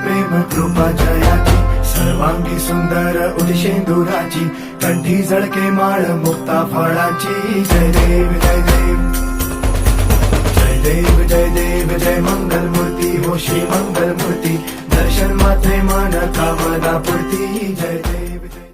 प्रेम कृपा जयाची सर्वांगी सुंदर उदिशेंदुराची कंठी झळके माळ मुक्ता फळाची जय देव जय देव जय देव जय देव जय मंगल मूर्ती हो श्री मंगल मूर्ती दर्शन मात्रे मन कामना पूर्ती जय देव जय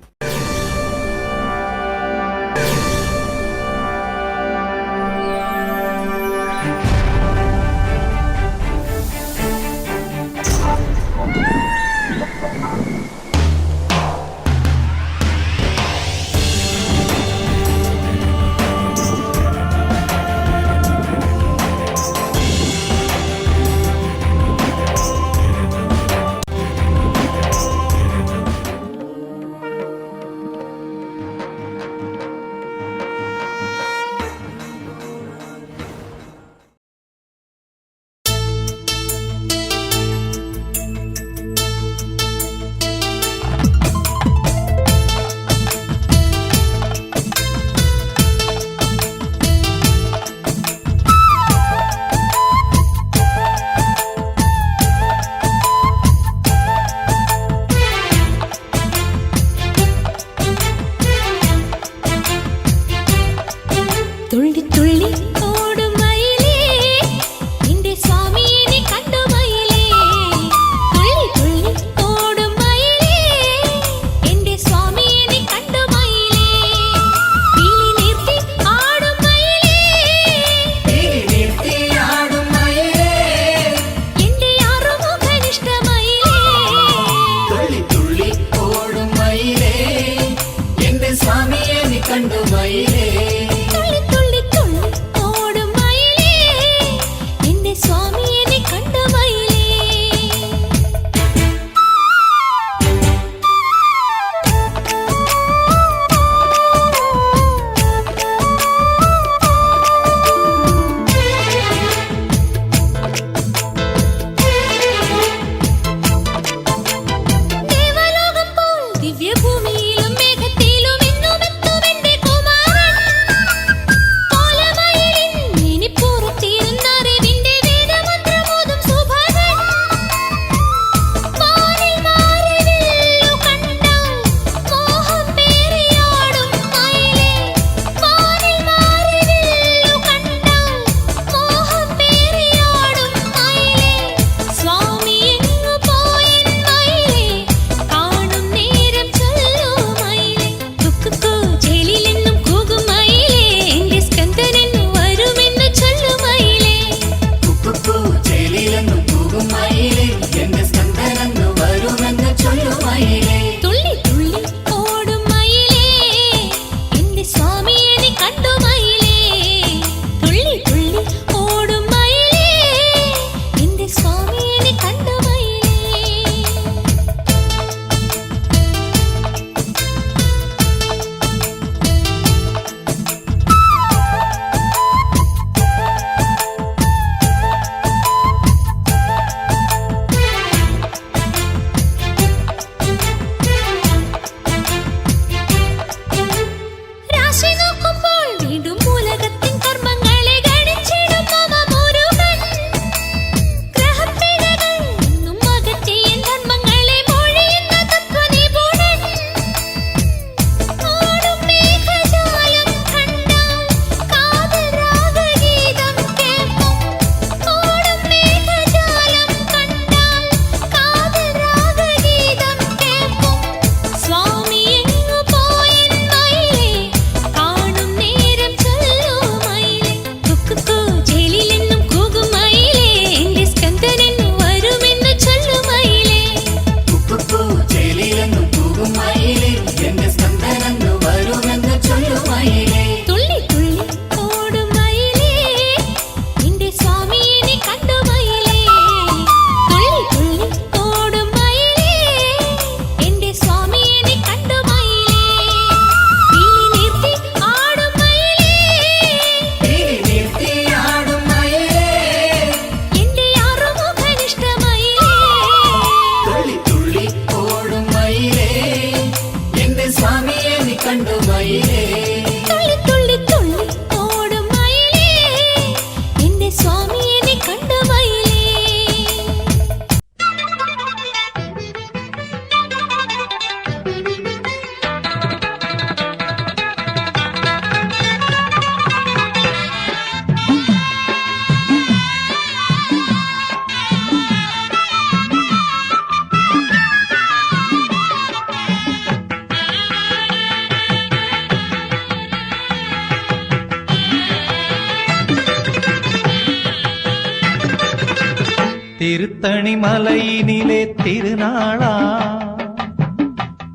திருத்தணி மலையினிலே திருநாளா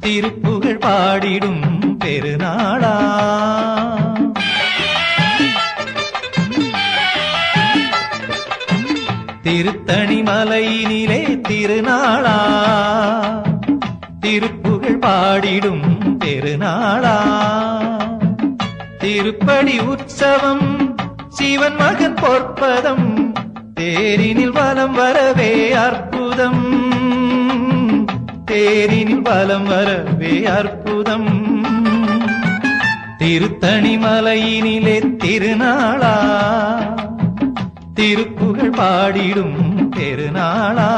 திருப்புகழ் பாடிடும் பெருநாளா திருத்தணி மலையினிலே திருநாளா திருப்புகழ் பாடிடும் பெருநாளா திருப்படி உற்சவம் சிவன் மகன் பொற்பதம் தேரினில் வலம் வரவே அற்புதம் தேரினில் வலம் வரவே அற்புதம் திருத்தணி மலையினிலே திருநாளா திருப்புகழ் பாடிடும் பெருநாளா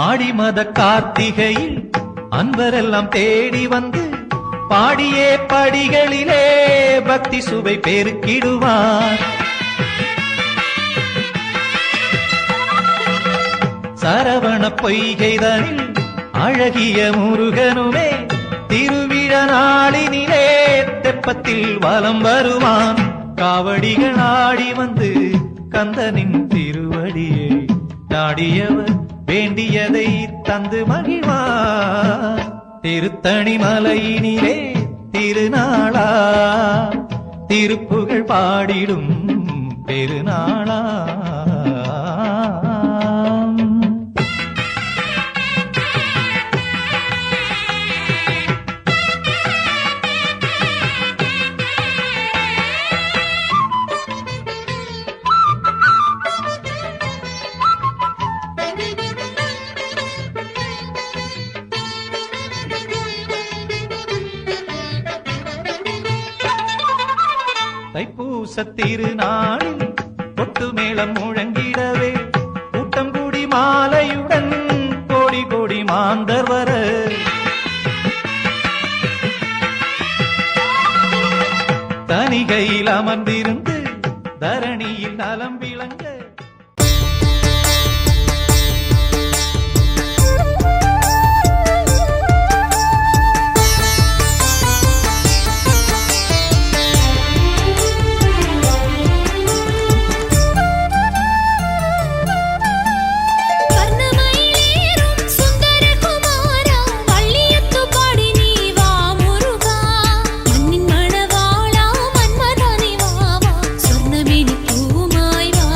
ஆடி மத கார்த்திகையில் அன்பரெல்லாம் தேடி வந்து பாடியே படிகளிலே பக்தி சுவை பெருக்கிடுவார் சரவண பொய்கைதனில் அழகிய முருகனுமே திருவிழா நாளினிலே தெப்பத்தில் வலம் வருவான் காவடிகள் ஆடி வந்து கந்தனின் திருவடியை நாடியவர் வேண்டியதை தந்து மகிழ்வார் திருத்தணி மலையினிலே திருநாளா திருப்புகழ் பாடிடும் பெருநாளா தைப்பூச திருநாளில் கொட்டு மேளம் முழங்கிடவே கூட்டம் கூடி மாலையுடன் கோடி கோடி மாந்தர் வர தனிகையில் அமர்ந்திருந்து தரணியில் நலம் விளங்க பூமாய் வா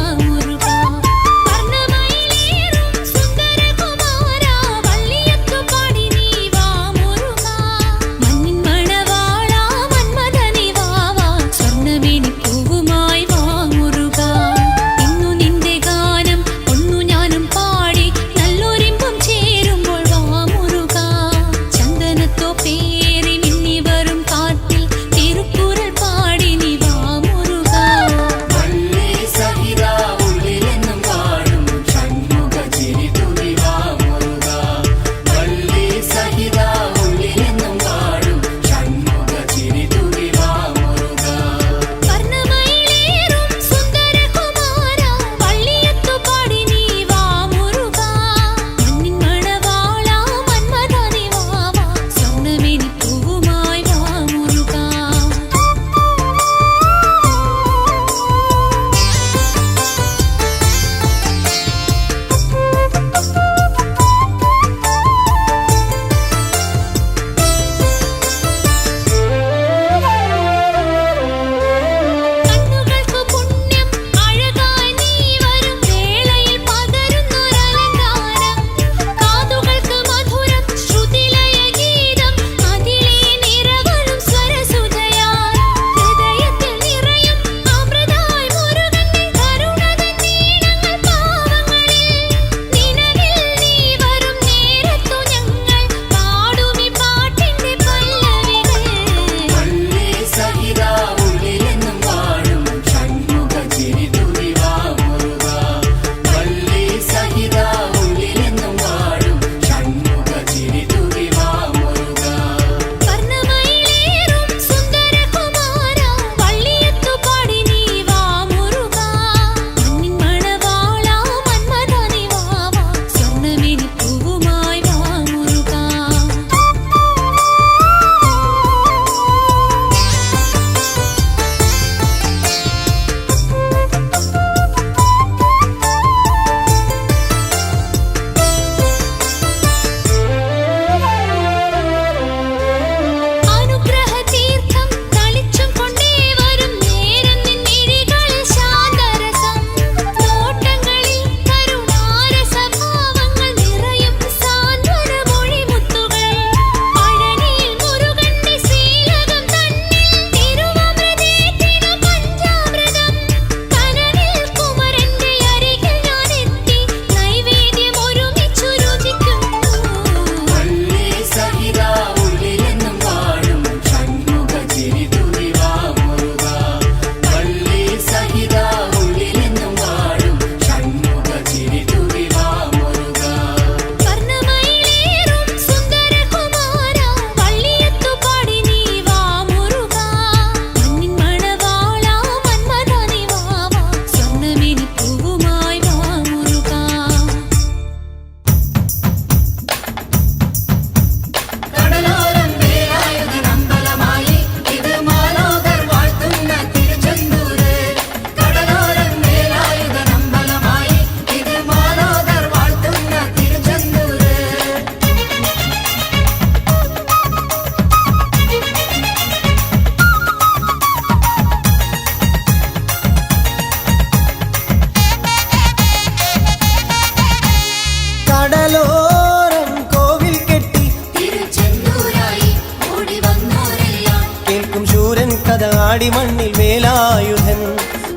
കഥ ആടി മണ്ണിൽ വേലായുധൻ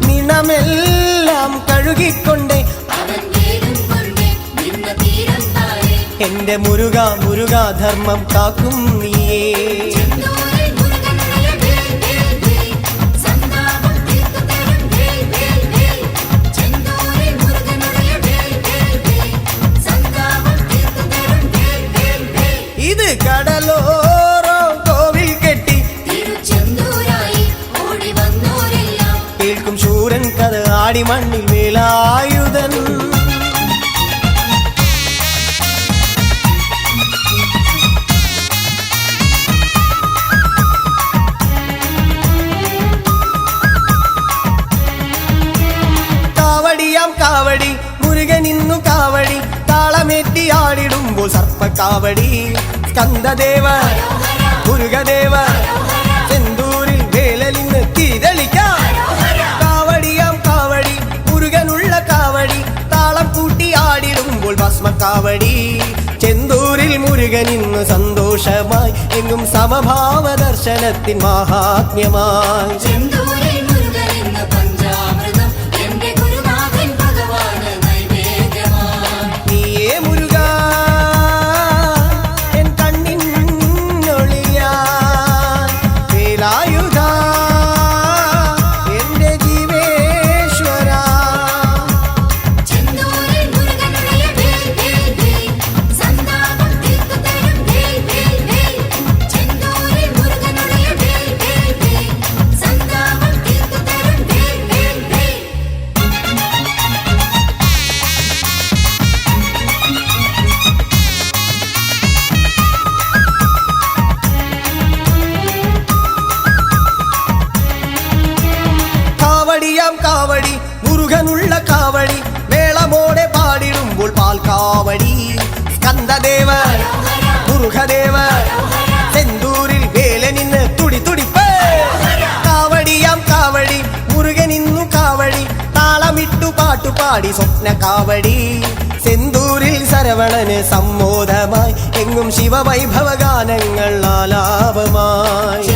നിണമെല്ലാം കഴുകിക്കൊണ്ടേ എന്റെ മുരുക മുരുക ധർമ്മം കാക്കും നീയേ. ഇത് കടലോരോ കോവിൽ കെട്ടി കേൾക്കും ശൂരൻ കഥ ആടി മണ്ണിൽ വേലായുധൻ. കാവടി മുരുകനിന്നു കാവടി താളമേറ്റി ആടിടുമ്പോൾ സർപ്പക്കാവടി സ്കന്ദദേവ മുരുകദേവ ചെന്തൂരിൽ വേലലിന്ന് തീരളിക്കാം. കാവടിയാം കാവടി മുരുകനുള്ള കാവടി താളം കൂട്ടി ആടിടുമ്പോൾ ഭസ്മക്കാവടി ചെന്തൂരിൽ മുരുകനിന്ന് സന്തോഷമായി എങ്ങും സമഭാവ ദർശനത്തിൻ മഹാത്മ്യമായി. കാവടി മുരുകനുള്ള കാവടി മേളമോടെ പാടിടുമ്പോൾ പാൽക്കാവടി സ്കന്ദദേവ മുരുകദേവ ചെന്തൂരിൽ വേലനിന്ന് തുടി തുടിപ്പ്. കാവടിയാം കാവടി മുരുകനിന്നു കാവടി താളമിട്ടു പാട്ടുപാടി സ്വപ്ന കാവടി ചെന്തൂരിൽ ശരവണന് സമ്മോദമായി എങ്ങും ശിവവൈഭവ ഗാനങ്ങൾ ആലാപമായി.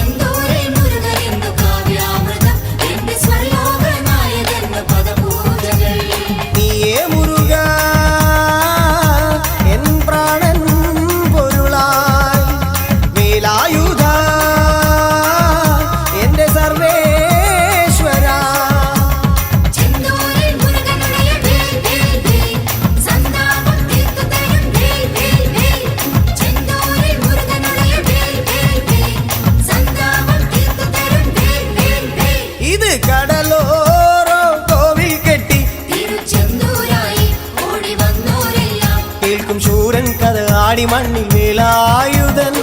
കടലോരോ കോവിൽ കെട്ടി കേൾക്കും ശൂരൻ കഥ ആടി മണ്ണിൽ വേലായുധൻ.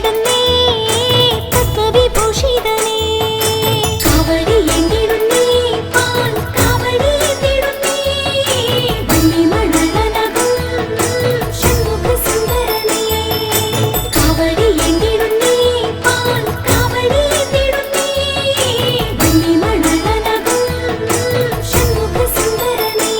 എങ്കിടുന്നേ പത്മവിഭൂഷിതനേ കാവടി എങ്കിടുന്നേ പാൽ കാവടി എങ്കിടുന്നേ വെള്ളിമണലനകും ഷൺമുഖസുന്ദരനേ കാവടി എങ്കിടുന്നേ പാൽ കാവടി എങ്കിടുന്നേ വെള്ളിമണലനകും ഷൺമുഖസുന്ദരനേ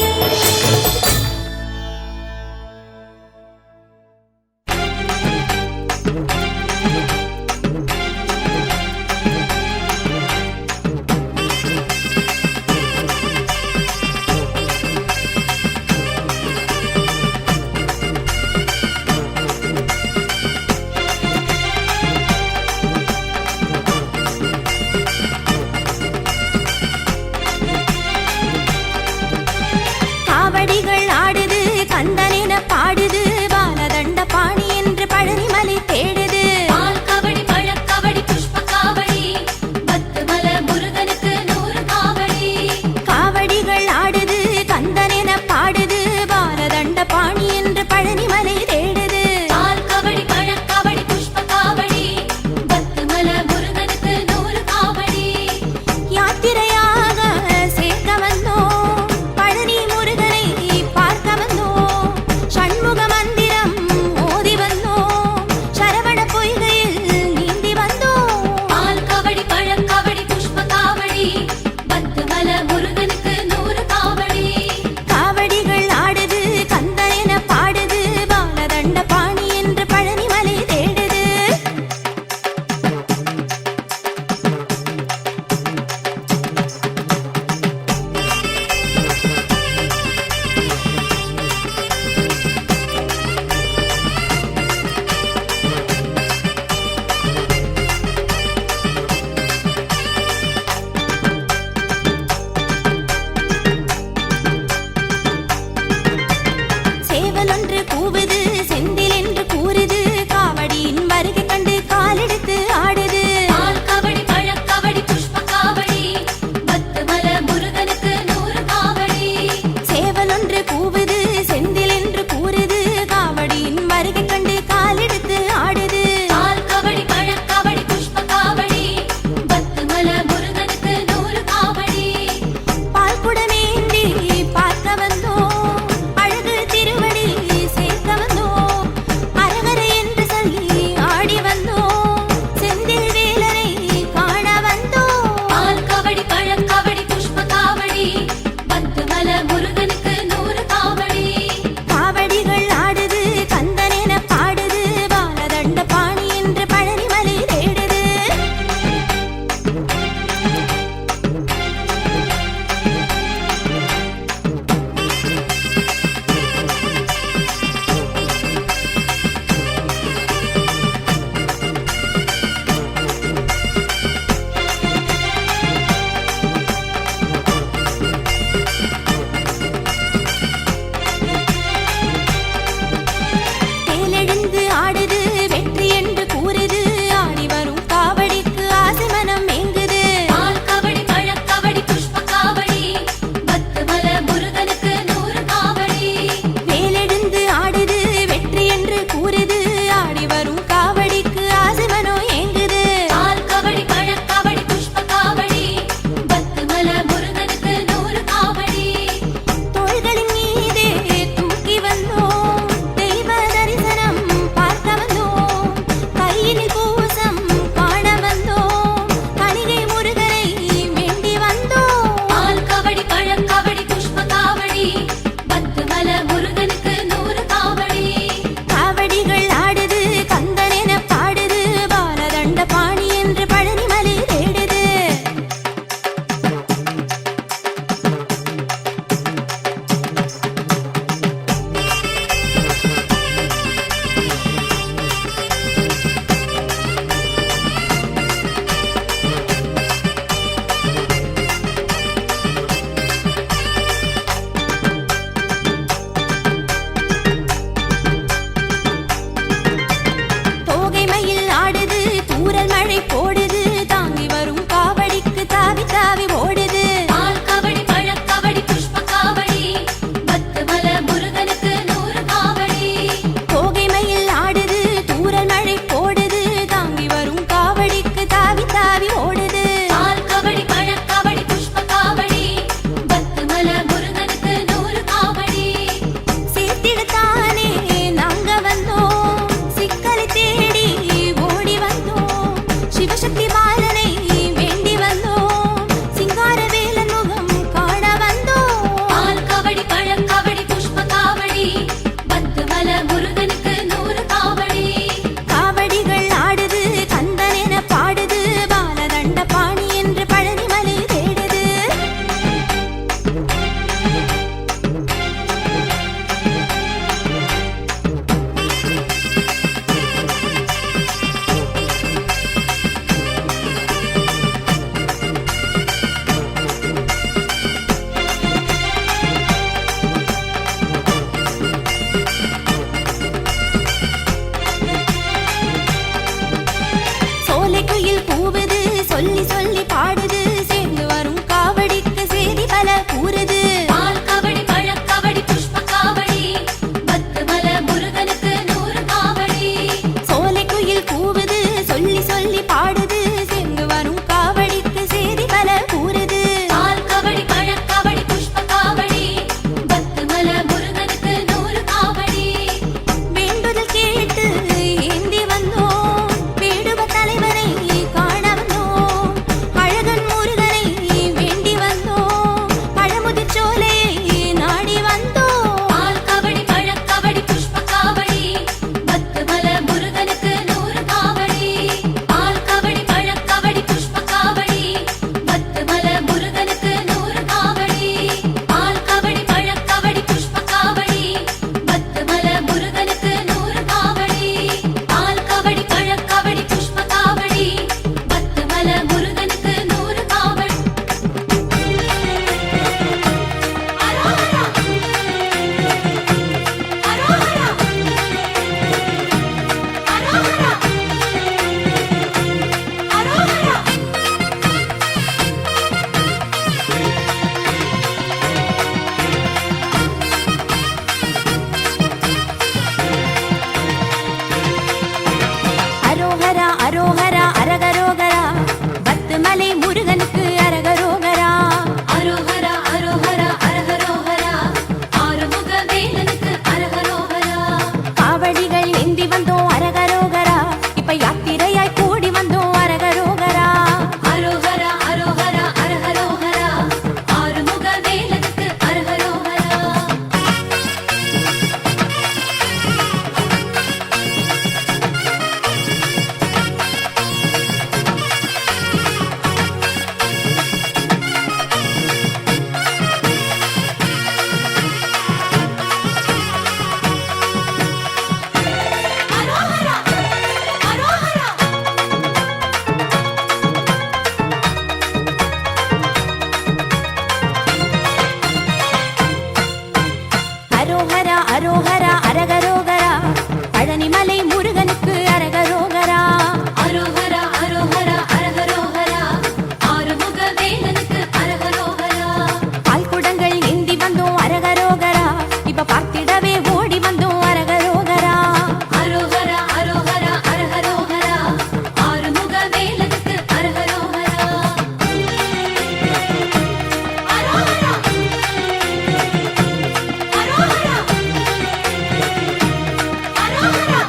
சொல்லி சொல்லி பாடுது சேர்ந்து வரும் காவடிக்கு செய்தி பல கூறுது பால் காவடி பழக்காவடி புஷ்ப காவடி பத்து மல முருகனுக்கு 100 காவடி சோலை குயில் கூவுது சொல்லி சொல்லி பாடுது சேர்ந்து வரும் காவடிக்கு செய்தி பல கூறுது பால் காவடி பழக்காவடி புஷ்ப காவடி பத்து மல முருகனுக்கு 100 காவடி வேண்டுதல் கேட்டு ஏந்தி வந்தோம் வேடுவ தலைவனை காண வந்தோம் அழகன் முருகனை வேண்டி வந்தோம் பழமுதிர் சோலையை நாடி வந்தோம் பால் காவடி பழக்காவடி புஷ்ப காவடி பத்து மல முருகனுக்கு 100 காவடி பால் காவடி பழக்காவடி புஷ்ப காவடி பத்து மல முருகனுக்கு 100 காவடி பால் காவடி பழக்காவடி புஷ்ப காவடி பத்து மல முருகனுக்கு 100 காவடி பால் காவடி பழக்காவடி புஷ்ப காவடி பத்து மல முருகனுக்கு 100 காவடி அரோஹரா அரோஹரா அரோஹரா அரோஹரா அரோகரா அரோகரா அரகரோகரா பத்துமலை முருகனுக்கு அரகரோகரா அரோஹரா அரோஹரா அரஹரோஹரா ஆறுமுக வேலனுக்கு அரஹரோஹரா காவடிகள் ஏந்தி வந்தோம் அரகரோகரா இப்ப யாத்திரையாய் கூடி வந்தோம் அரகரோகரா அரோஹரா அரோஹரா அரஹரோஹரா ஆறுமுக வேலனுக்கு அரஹரோஹரா அரோஹரா அரோஹரா அரோகரா அரோகரா அரகரோகரா பழனிமலை முருகனுக்கு அரகரோகரா அரோஹரா அரோஹரா அரஹரோஹரா ஆறுமுக வேலனுக்கு அரஹரோஹரா பால்குடங்கள் ஏந்தி வந்தோம் அரகரோகரா இப்ப பார்த்திடவே ஓடி வந்தோம் அரகரோகரா அரோஹரா அரோஹரா அரஹரோஹரா ஆறுமுக வேலனுக்கு அரஹரோஹரா அரோஹரா அரோஹரா அரோஹரா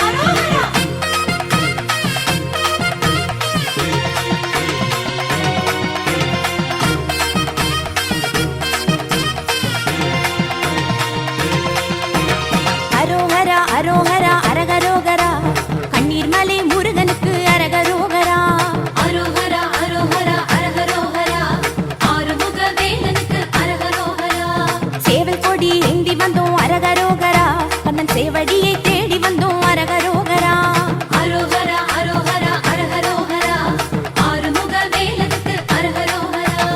அரோஹரா அரோகரா அரோகரா அரகரோகரா கண்ணீர் மலை முருகனுக்கு அரகரோகரா அரோஹரா அரோஹரா அரஹரோஹரா ஆறுமுக வேலனுக்கு அரஹரோஹரா சேவல் கொடி ஏந்தி வந்தோம் அரகரோகரா கண்ணன் சேவடியை தேடி வந்தோம் அரகரோகரா அரோஹரா அரோஹரா அரஹரோஹரா ஆறுமுக வேலனுக்கு அரஹரோஹரா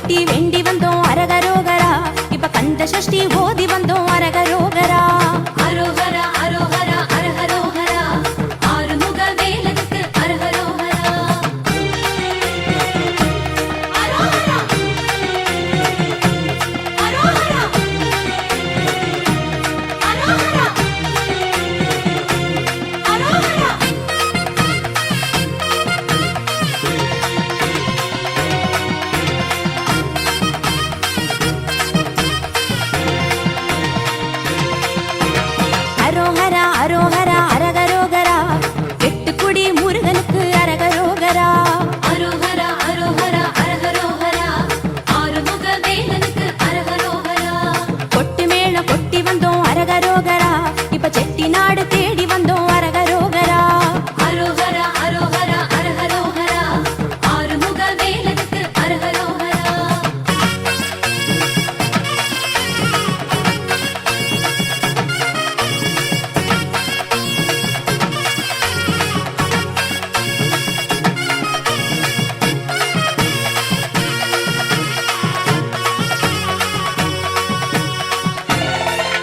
கட்டி வேண்டி வந்தோம் அரகரோகரா இப்ப கந்த சஷ்டி ஓதி வந்தோம் அரகரோகரா அரோகரா அரோகரா அரஹரோகரா ஆறுமுக வேலனுக்கு அரஹரோகரா அரோகரா அரோகரா அரோகரா அரோகரா அரோகரா அரோகரா அரகரோகரா எட்டுக்குடி முருகனுக்கு அரகரோகரா அரோகரா அரோகரா அரஹரோகரா ஆறுமுக வேலனுக்கு அரஹரோகரா கொட்டு மேள கொட்டி வந்தோம் அரகரோகரா இப்ப செட்டி நாடு தேடி வந்தோம் அரகரோகரா அரோகரா அரோகரா அரஹரோகரா ஆறுமுக வேலனுக்கு அரஹரோகரா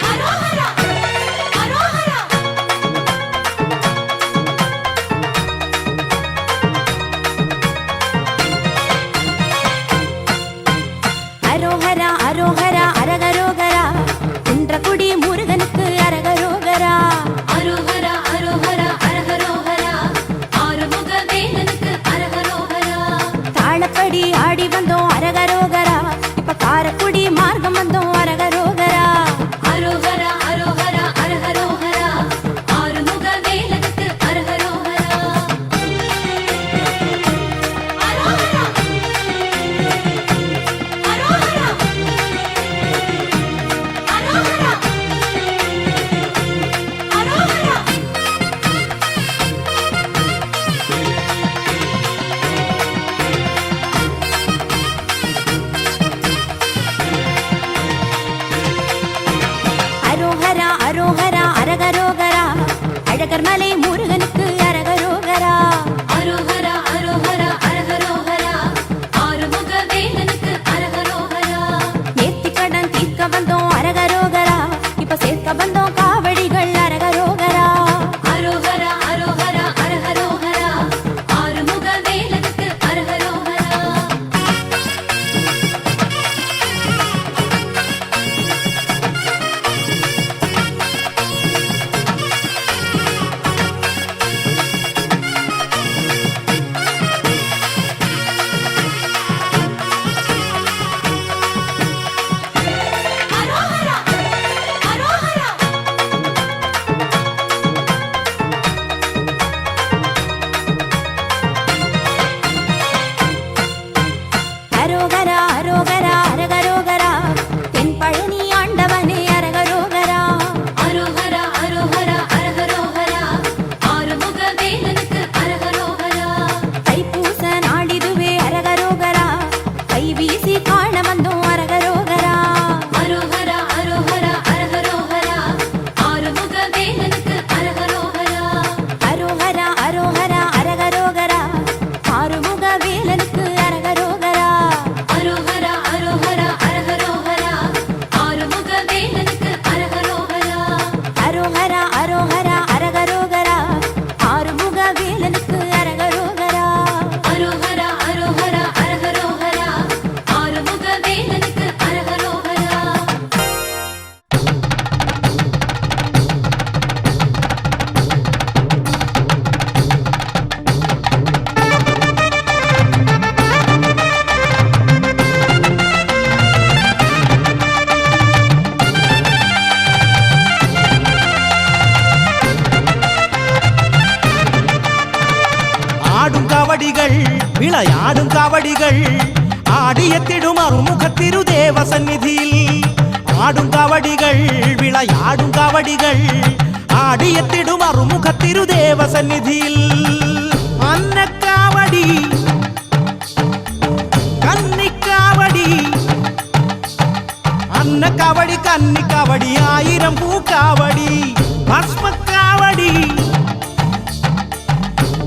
அரோகரா அரோகரா அரோகரா அரோகரா அரகரோகரா குன்றக்குடி முருகனுக்கு அரகரோகரா அரோகரா அரோகரா அரஹரோகரா ஆறுமுக வேலனுக்கு அரஹரோகரா தாளப்படி ஆடி வந்தோம் அரகரோகரா இப்ப காரக்குடி மார்க்கம் வந்தோம் அரகரோகரா அரோகரா அரோகரா அரஹரோகரா ஆறுமுக வேலனுக்கு அரஹரோகரா அரோகரா அரோகரா அரோகரா அரோகரா அரோகரா அரோகரா அரகரோகரா அழகர் மலை முருகனுக்கு அரகரோகரா அரோகரா அரோகரா அரஹரோகரா ஆறுமுக வேலனுக்கு அரஹரோகரா நேர்த்திக்கடன் தீர்க்க வந்தோம் அரகரோகரா இப்ப சேர்க்க வந்தோம் காவடிகள் அரகரோகரா அரோகரா அரோகரா அரஹரோகரா ஆறுமுக வேலனுக்கு அரஹரோகரா அரோகரா அரோகரா அரோகரா அரோகரா அரகரோகரா தென் பழனி ஆண்டவனே அரகரோகரா அரோகரா அரோகரா அரஹரோகரா ஆறுமுக வேலனுக்கு அரஹரோகரா தைப்பூச நாடிதுவே அரகரோகரா கை வீசி காண வந்தோம் அரகரோகரா அரோகரா அரோகரா அரஹரோகரா ஆறுமுக வேலனுக்கு அரஹரோகரா அரோகரா அரோகரா அரகரோகரா ஆறுமுக வேலனுக்கு அரகரோகரா அரோகரா அரோகரா அரஹரோகரா ஆறுமுக வேலனுக்கு அரஹரோகரா அரோகரா அரோகரா அரகரோகரா ஆறுமுக வேலனுக்கு அரகரோகரா அரோகரா அரோகரா அரஹரோகரா ஆறுமுக வேலனுக்கு அரஹரோகரா ஆடும் காவடிகள் விளையாடும் காவடிகள் ஆடியத்திடும் அருமுகத்திரு தேவ சந்நிதியில் ஆடும் காவடிகள் விளையாடும் காவடிகள் ஆடியத்திடும் அருமுகத்திரு தேவ சந்நிதியில் அன்னக்காவடி கன்னிக்காவடி அன்னக்காவடி கன்னிக்காவடி ஆயிரம் பூக்காவடி பஸ்மக்காவடி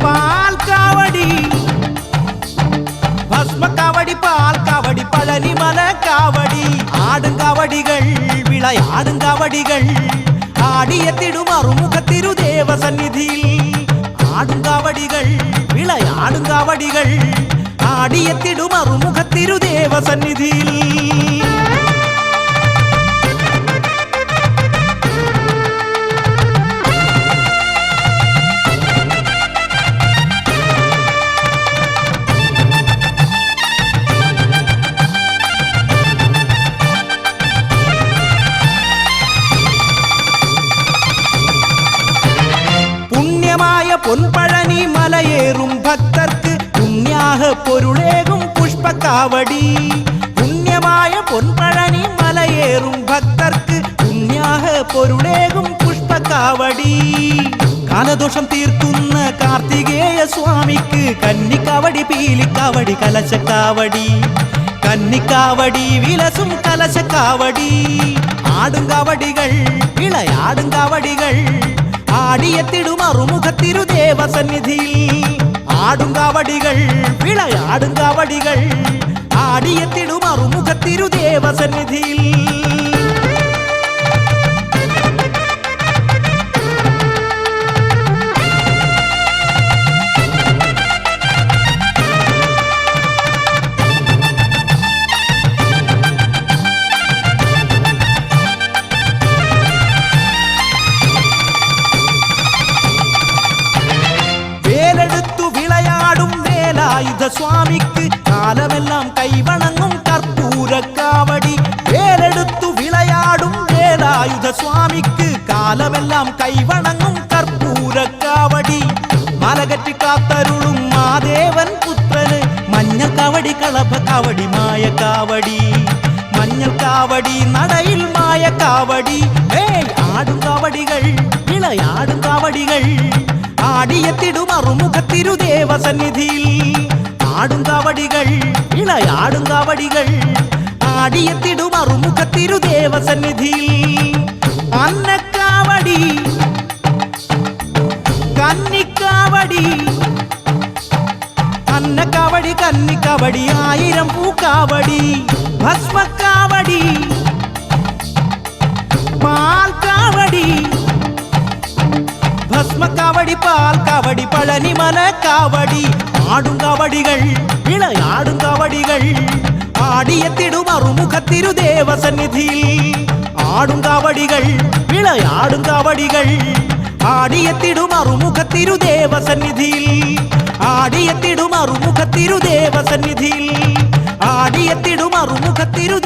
பால் காவடி பஸ்ம காவடி பால் காவடி பழனி ആടുങ്കാവടികൾ ആടിയെത്തിടും അറുമുഖത്തിരുദേവ സന്നിധിയിൽ ആടുങ്കാവടികൾ വിളയാടുങ്കാവടികൾ ആടിയെത്തിടും അറുമുഖത്തിരുദേവ സന്നിധിയിൽ പൊൻപഴനി മലയേറും ഭക്തർക്ക് പുണ്യാഹ പൊരുളേകും പുഷ്പക്കാവടി പുണ്യമായ പൊൻപഴനി മലയേറും ഭക്തർക്ക് പുണ്യാഹ പൊരുളേകും പുഷ്പക്കാവടി കാലദോഷം തീർക്കുന്ന കാർത്തികേയ സ്വാമിക്ക് കന്നിക്കാവടി പീലിക്കാവടി കലശക്കാവടി കന്നിക്കാവടി വിലസും കലശക്കാവടി ആടുങ്കാവടികൾ വിളയാടുങ്കാവടികൾ ആടിയെത്തിടും അറുമുഖത്തിരുദേവ സന്നിധിയിൽ ആടുങ്കാവടികൾ വിളയാടുങ്കാവടികൾ ആടിയെത്തിടും അറുമുഖത്തിരുദേവ സന്നിധിയിൽ സ്വാമിക്ക് കാലമെല്ലാം കൈവണങ്ങും കർപ്പൂരക്കാവടി വേലെടുത്തു വിളയാടും വേലായുധ സ്വാമിക്ക് കാലമെല്ലാം കൈവണങ്ങും കർപ്പൂരക്കാവടി മലകറ്റി കാത്തരുളും മാദേവൻ പുത്രന് മഞ്ഞൾ കാവടി കളഭ കാവടി മായക്കാവടി മഞ്ഞൾ കാവടി നടയിൽ മായക്കാവടി ആടും കാവടികൾ വിളയാടും കാവടികൾ ആടിയെത്തിടും അറുമുഖത്തിരുദേവ സന്നിധിയിൽ ആടുങ്കാവടികൾ ഇളയാടുങ്കാവടികൾ ആടിയെത്തിടും അറുമുഖത്തിരുദേവ സന്നിധിയിൽ അന്നക്കാവടി കന്നിക്കാവടി അന്നക്കാവടി കന്നിക്കാവടി ആയിരം പൂക്കാവടി ഭസ്മക്കാവടി പാൽക്കാവടി ഭസ്മക്കാവടി പാൽക്കാവടി പഴനിമല കാവടി ആടുങ്കാവടികൾ വിളയാടുങ്കാവടികൾ ആടിയെത്തിടും അറുമുഖത്തിരുദേവ സന്നിധിയിൽ ആടുങ്കാവടികൾ വിളയാടുങ്കാവടികൾ ആടിയെത്തിടും അറുമുഖത്തിരുദേവ സന്നിധിയിൽ ആടിയെത്തിടും അറുമുഖത്തിരുദേവ സന്നിധിയിൽ ആടിയെത്തിടും അറുമുഖത്തിരു